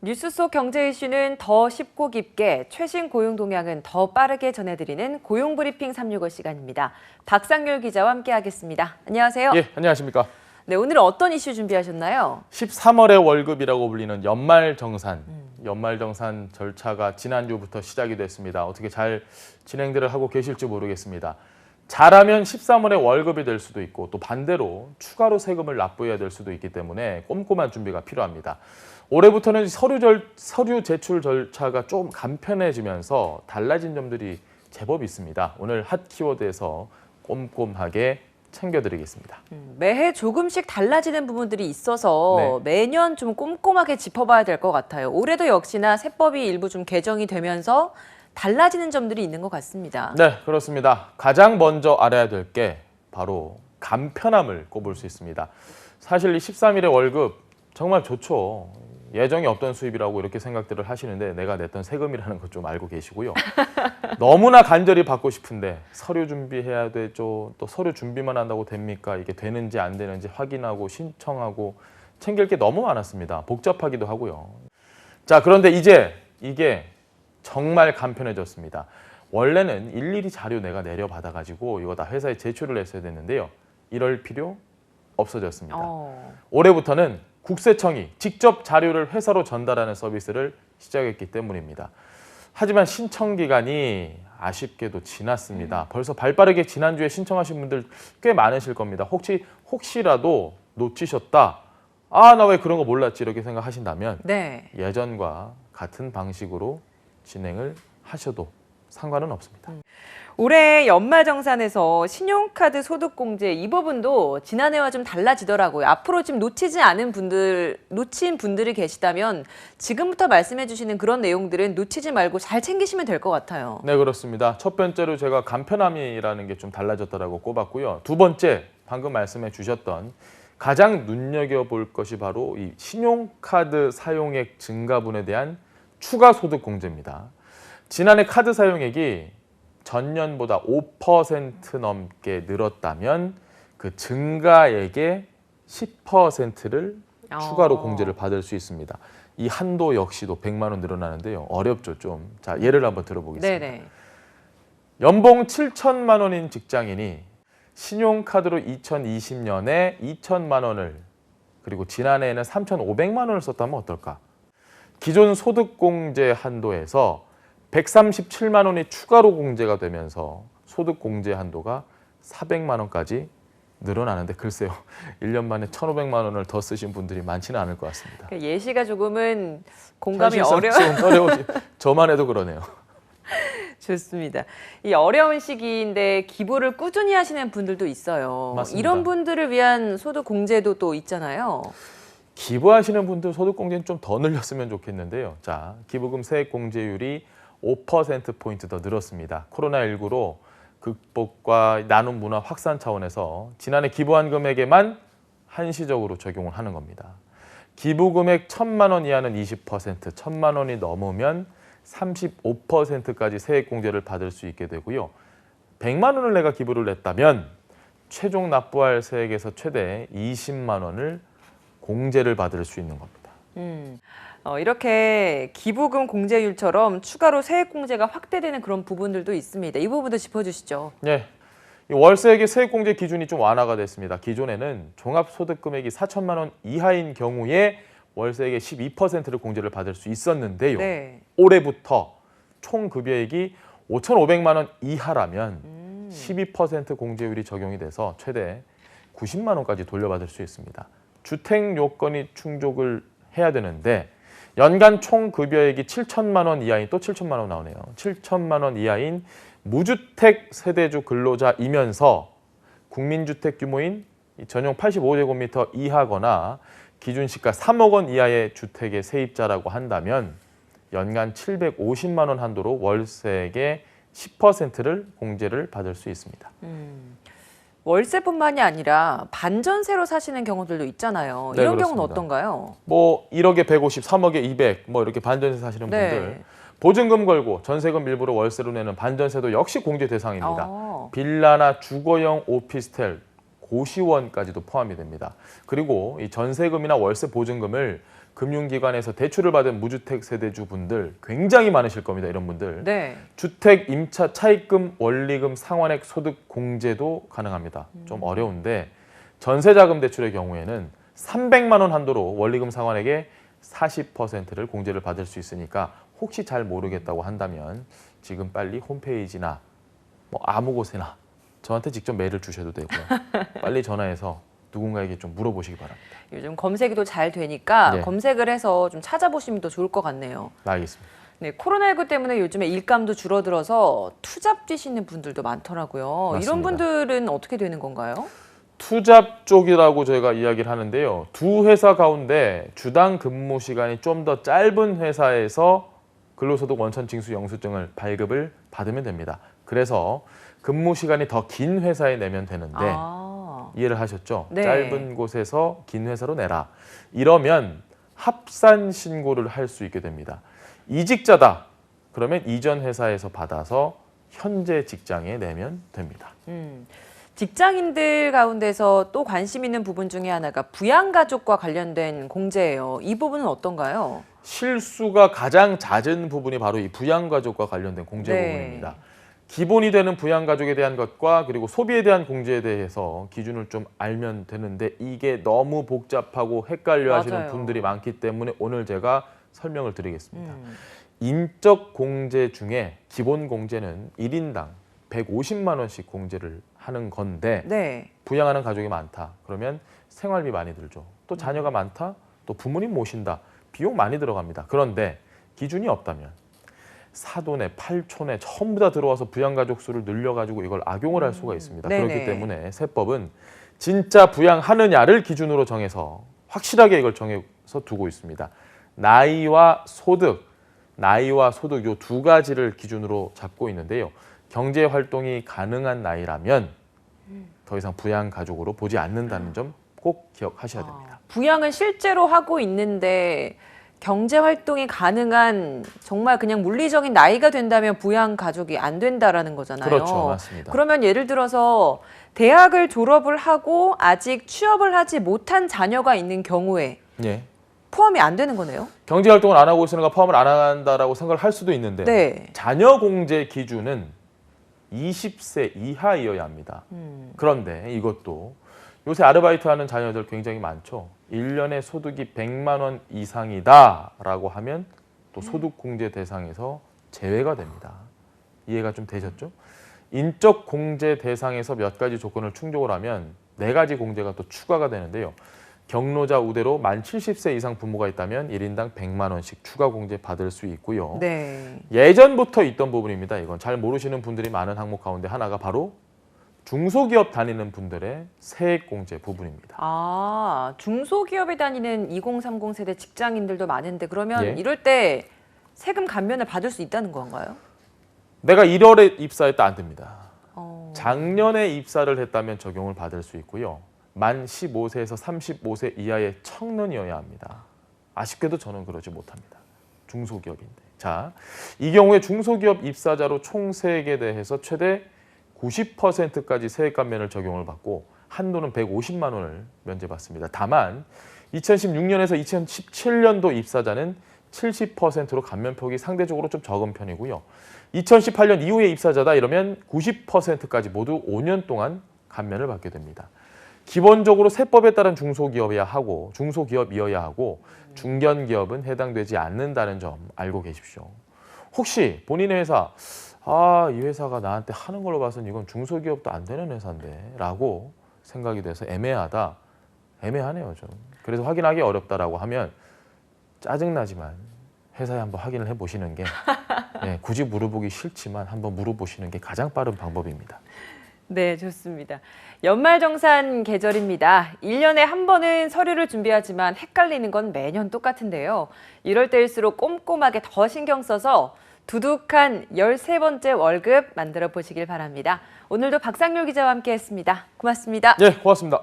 뉴스 속 경제 이슈는 더 쉽고 깊게, 최신 고용 동향은 더 빠르게 전해드리는 고용브리핑 365 시간입니다. 박상률 기자와 함께하겠습니다. 안녕하세요. 예, 안녕하십니까. 네, 오늘 어떤 이슈 준비하셨나요? 13월의 월급이라고 불리는 연말정산. 연말정산 절차가 지난주부터 시작이 됐습니다. 어떻게 잘 진행들을 하고 계실지 모르겠습니다. 잘하면 13월에 월급이 될 수도 있고 또 반대로 추가로 세금을 납부해야 될 수도 있기 때문에 꼼꼼한 준비가 필요합니다. 올해부터는 서류 제출 절차가 좀 간편해지면서 달라진 점들이 제법 있습니다. 오늘 핫 키워드에서 꼼꼼하게 챙겨드리겠습니다. 매해 조금씩 달라지는 부분들이 있어서 매년 좀 꼼꼼하게 짚어봐야 될 것 같아요. 올해도 역시나 세법이 일부 좀 개정이 되면서 달라지는 점들이 있는 것 같습니다. 네, 그렇습니다. 가장 먼저 알아야 될 게 바로 간편함을 꼽을 수 있습니다. 사실 이 13일의 월급 정말 좋죠. 예정이 없던 수입이라고 이렇게 생각들을 하시는데 내가 냈던 세금이라는 것 좀 알고 계시고요. 너무나 간절히 받고 싶은데 서류 준비해야 되죠. 또 서류 준비만 한다고 됩니까? 이게 되는지 안 되는지 확인하고 신청하고 챙길 게 너무 많았습니다. 복잡하기도 하고요. 자, 그런데 이제 이게 정말 간편해졌습니다. 원래는 일일이 자료 내가 내려받아가지고 이거 다 회사에 제출을 했어야 됐는데요. 이럴 필요 없어졌습니다. 올해부터는 국세청이 직접 자료를 회사로 전달하는 서비스를 시작했기 때문입니다. 하지만 신청 기간이 아쉽게도 지났습니다. 벌써 발빠르게 지난주에 신청하신 분들 꽤 많으실 겁니다. 혹시라도 놓치셨다. 아, 나 왜 그런 거 몰랐지 이렇게 생각하신다면 예전과 같은 방식으로 진행을 하셔도 상관은 없습니다. 올해 연말정산에서 신용카드 소득공제 이 부분도 지난해와 좀 달라지더라고요. 앞으로 지금 놓친 분들이 계시다면 지금부터 말씀해 주시는 그런 내용들은 놓치지 말고 잘 챙기시면 될 것 같아요. 네, 그렇습니다. 첫 번째로 제가 간편함이라는 게 좀 달라졌다라고 꼽았고요. 두 번째, 방금 말씀해 주셨던 가장 눈여겨볼 것이 바로 이 신용카드 사용액 증가분에 대한 추가 소득 공제입니다. 지난해 카드 사용액이 전년보다 5% 넘게 늘었다면 그 증가액의 10%를 추가로 공제를 받을 수 있습니다. 이 한도 역시도 100만 원 늘어나는데요. 어렵죠, 좀. 자, 예를 한번 들어보겠습니다. 연봉 7천만 원인 직장인이 신용카드로 2020년에 2천만 원을 그리고 지난해에는 3,500만 원을 썼다면 어떨까? 기존 소득공제 한도에서 137만 원이 추가로 공제가 되면서 소득공제 한도가 400만 원까지 늘어나는데 글쎄요. 1년 만에 1,500만 원을 더 쓰신 분들이 많지는 않을 것 같습니다. 예시가 조금은 공감이 어려워요. 저만 해도 그러네요. 좋습니다. 이 어려운 시기인데 기부를 꾸준히 하시는 분들도 있어요. 맞습니다. 이런 분들을 위한 소득공제도 또 있잖아요. 기부하시는 분들 소득공제는 좀 더 늘렸으면 좋겠는데요. 자, 기부금 세액공제율이 5%포인트 더 늘었습니다. 코로나19로 극복과 나눔 문화 확산 차원에서 지난해 기부한 금액에만 한시적으로 적용을 하는 겁니다. 기부금액 1,000만 원 이하는 20%, 1,000만 원이 넘으면 35%까지 세액공제를 받을 수 있게 되고요. 100만 원을 내가 기부를 했다면 최종 납부할 세액에서 최대 20만 원을 공제를 받을 수 있는 겁니다. 이렇게 기부금 공제율처럼 추가로 세액공제가 확대되는 그런 부분들도 있습니다. 이 부분도 짚어주시죠. 네, 월세액의 세액공제 기준이 좀 완화가 됐습니다. 기존에는 종합소득금액이 4천만 원 이하인 경우에 월세액의 12%를 공제를 받을 수 있었는데요. 올해부터 총 급여액이 5,500만 원 이하라면 12% 공제율이 적용이 돼서 최대 90만 원까지 돌려받을 수 있습니다. 주택 요건이 충족을 해야 되는데 연간 총 급여액이 7천만 원 이하인 또 7천만 원 나오네요. 7천만 원 이하인 무주택 세대주 근로자이면서 국민주택 규모인 전용 85제곱미터 이하거나 기준 시가 3억 원 이하의 주택의 세입자라고 한다면 연간 750만 원 한도로 월세액의 10%를 공제를 받을 수 있습니다. 월세뿐만이 아니라 반전세로 사시는 경우들도 있잖아요. 네, 이런 그렇습니다. 경우는 어떤가요? 뭐 1억에 150, 3억에 200 뭐 이렇게 반전세 사시는 분들 보증금 걸고 전세금 일부러 월세로 내는 반전세도 역시 공제 대상입니다. 빌라나 주거용 오피스텔, 고시원까지도 포함이 됩니다. 그리고 이 전세금이나 월세 보증금을 금융기관에서 대출을 받은 무주택 세대주 분들 굉장히 많으실 겁니다. 이런 분들. 네. 주택 임차 차입금 원리금 상환액 소득 공제도 가능합니다. 좀 어려운데 전세자금 대출의 경우에는 300만 원 한도로 원리금 상환액의 40%를 공제를 받을 수 있으니까 혹시 잘 모르겠다고 한다면 지금 빨리 홈페이지나 뭐 아무 곳에나 저한테 직접 메일을 주셔도 되고요. 빨리 전화해서 누군가에게 좀 물어보시기 바랍니다. 요즘 검색이 또 잘 되니까 네. 검색을 해서 좀 찾아보시면 더 좋을 것 같네요. 알겠습니다. 네, 코로나19 때문에 요즘에 일감도 줄어들어서 투잡 뛰시는 분들도 많더라고요. 맞습니다. 이런 분들은 어떻게 되는 건가요? 투잡 쪽이라고 저희가 이야기를 하는데요. 두 회사 가운데 주당 근무 시간이 좀 더 짧은 회사에서 근로소득 원천 징수 영수증을 발급을 받으면 됩니다. 그래서 근무 시간이 더 긴 회사에 내면 되는데 이해를 하셨죠? 네. 짧은 곳에서 긴 회사로 내라. 이러면 합산 신고를 할 수 있게 됩니다. 이직자다. 그러면 이전 회사에서 받아서 현재 직장에 내면 됩니다. 직장인들 가운데서 또 관심 있는 부분 중에 하나가 부양가족과 관련된 공제예요. 이 부분은 어떤가요? 실수가 가장 잦은 부분이 바로 이 부양가족과 관련된 공제 네. 부분입니다. 기본이 되는 부양가족에 대한 것과 그리고 소비에 대한 공제에 대해서 기준을 좀 알면 되는데 이게 너무 복잡하고 헷갈려 하시는 맞아요. 분들이 많기 때문에 오늘 제가 설명을 드리겠습니다. 인적 공제 중에 기본 공제는 1인당 150만 원씩 공제를 하는 건데 네. 부양하는 가족이 많다. 그러면 생활비 많이 들죠. 또 자녀가 많다. 또 부모님 모신다. 비용 많이 들어갑니다. 그런데 기준이 없다면 사돈에, 팔촌에 전부 다 들어와서 부양가족 수를 늘려가지고 이걸 악용을 할 수가 있습니다. 네네. 그렇기 때문에 세법은 진짜 부양하느냐를 기준으로 정해서 확실하게 이걸 정해서 두고 있습니다. 나이와 소득 요 두 가지를 기준으로 잡고 있는데요. 경제 활동이 가능한 나이라면 더 이상 부양가족으로 보지 않는다는 점 꼭 기억하셔야 됩니다. 부양은 실제로 하고 있는데 경제 활동이 가능한 정말 그냥 물리적인 나이가 된다면 부양 가족이 안 된다라는 거잖아요. 그렇죠. 맞습니다. 그러면 예를 들어서 대학을 졸업을 하고 아직 취업을 하지 못한 자녀가 있는 경우에 예. 포함이 안 되는 거네요. 경제 활동을 안 하고 있으니까 포함을 안 한다라고 생각을 할 수도 있는데 네. 자녀 공제 기준은 20세 이하이어야 합니다. 그런데 이것도 요새 아르바이트하는 자녀들 굉장히 많죠. 1년에 소득이 100만 원 이상이다라고 하면 또 소득 공제 대상에서 제외가 됩니다. 이해가 좀 되셨죠? 인적 공제 대상에서 몇 가지 조건을 충족을 하면 4가지 공제가 또 추가가 되는데요. 경로자 우대로 만 70세 이상 부모가 있다면 1인당 100만 원씩 추가 공제 받을 수 있고요. 네. 예전부터 있던 부분입니다. 이건 잘 모르시는 분들이 많은 항목 가운데 하나가 바로 중소기업 다니는 분들의 세액공제 부분입니다. 아, 중소기업에 다니는 2030 세대 직장인들도 많은데 그러면 예. 이럴 때 세금 감면을 받을 수 있다는 건가요? 내가 1월에 입사했다 안 됩니다. 어. 작년에 입사를 했다면 적용을 받을 수 있고요. 만 15세에서 35세 이하의 청년이어야 합니다. 아쉽게도 저는 그러지 못합니다. 중소기업인데. 자, 이 경우에 중소기업 입사자로 총 세액에 대해서 최대 90%까지 세액 감면을 적용을 받고 한도는 150만 원을 면제받습니다. 다만 2016년에서 2017년도 입사자는 70%로 감면폭이 상대적으로 좀 적은 편이고요. 2018년 이후에 입사자다 이러면 90%까지 모두 5년 동안 감면을 받게 됩니다. 기본적으로 세법에 따른 중소기업이어야 하고 중견기업은 해당되지 않는다는 점 알고 계십시오. 혹시 본인의 회사 이 회사가 나한테 하는 걸로 봐서는 이건 중소기업도 안 되는 회사인데 라고 생각이 돼서 애매하네요 좀. 그래서 확인하기 어렵다라고 하면 짜증나지만 회사에 한번 확인을 해보시는 게 굳이 물어보기 싫지만 한번 물어보시는 게 가장 빠른 방법입니다. 네, 좋습니다. 연말정산 계절입니다. 1년에 한 번은 서류를 준비하지만 헷갈리는 건 매년 똑같은데요. 이럴 때일수록 꼼꼼하게 더 신경 써서 두둑한 13번째 월급 만들어 보시길 바랍니다. 오늘도 박상률 기자와 함께했습니다. 고맙습니다. 네, 고맙습니다.